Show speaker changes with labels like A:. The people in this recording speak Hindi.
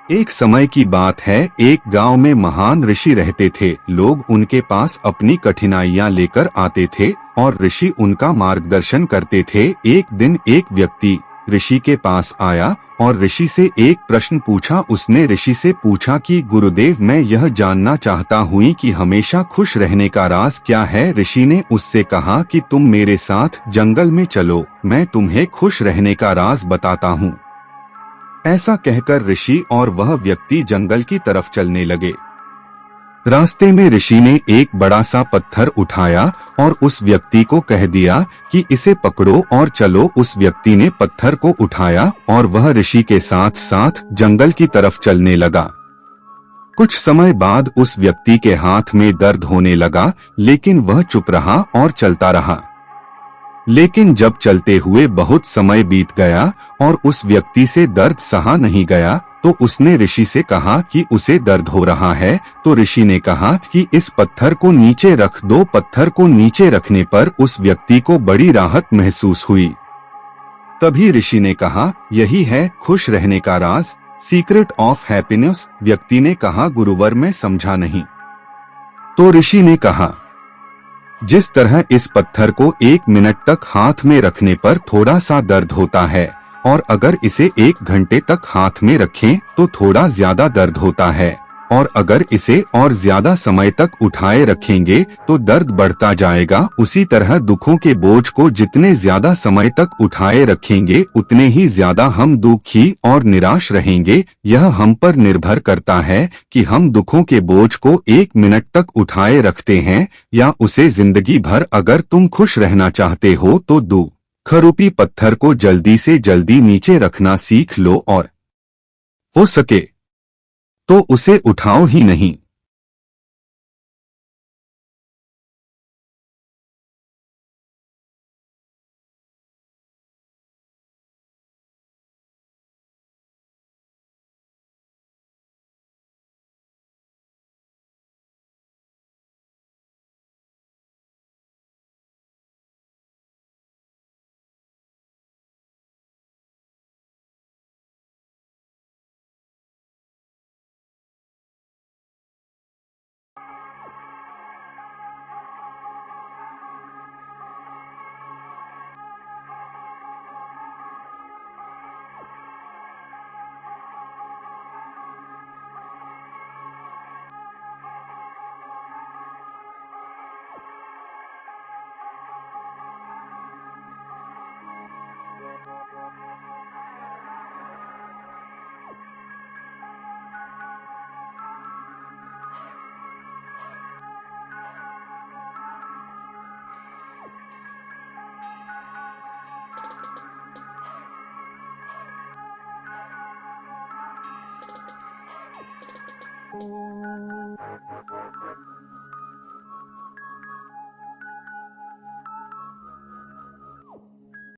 A: एक समय की बात है, एक गांव में महान ऋषि रहते थे। लोग उनके पास अपनी कठिनाइयां लेकर आते थे और ऋषि उनका मार्गदर्शन करते थे। एक दिन एक व्यक्ति ऋषि के पास आया और ऋषि से एक प्रश्न पूछा। उसने ऋषि से पूछा कि गुरुदेव, मैं यह जानना चाहता हूँ कि हमेशा खुश रहने का राज क्या है। ऋषि ने उससे कहा कि तुम मेरे साथ जंगल में चलो, मैं तुम्हें खुश रहने का राज बताता हूँ। ऐसा कहकर ऋषि और वह व्यक्ति जंगल की तरफ चलने लगे। रास्ते में ऋषि ने एक बड़ा सा पत्थर उठाया और उस व्यक्ति को कह दिया कि इसे पकड़ो और चलो। उस व्यक्ति ने पत्थर को उठाया और वह ऋषि के साथ साथ जंगल की तरफ चलने लगा। कुछ समय बाद उस व्यक्ति के हाथ में दर्द होने लगा, लेकिन वह चुप रहा और चलता रहा। लेकिन जब चलते हुए बहुत समय बीत गया और उस व्यक्ति से दर्द सहा नहीं गया, तो उसने ऋषि से कहा कि उसे दर्द हो रहा है। तो ऋषि ने कहा कि इस पत्थर को नीचे रख दो। पत्थर को नीचे रखने पर उस व्यक्ति को बड़ी राहत महसूस हुई। तभी ऋषि ने कहा, यही है खुश रहने का राज, सीक्रेट ऑफ हैप्पीनेस। व्यक्ति ने कहा, गुरुवर मैं समझा नहीं। तो ऋषि ने कहा, जिस तरह इस पत्थर को 1 मिनट तक हाथ में रखने पर थोड़ा सा दर्द होता है, और अगर इसे 1 घंटे तक हाथ में रखें तो थोड़ा ज्यादा दर्द होता है, और अगर इसे और ज्यादा समय तक उठाए रखेंगे तो दर्द बढ़ता जाएगा। उसी तरह दुखों के बोझ को जितने ज्यादा समय तक उठाए रखेंगे उतने ही ज्यादा हम दुखी और निराश रहेंगे। यह हम पर निर्भर करता है कि हम दुखों के बोझ को 1 मिनट तक उठाए रखते हैं या उसे जिंदगी भर। अगर तुम खुश रहना चाहते हो तो दुख-रूपी पत्थर को जल्दी से जल्दी नीचे रखना सीख लो, और हो सके तो उसे उठाओ ही नहीं।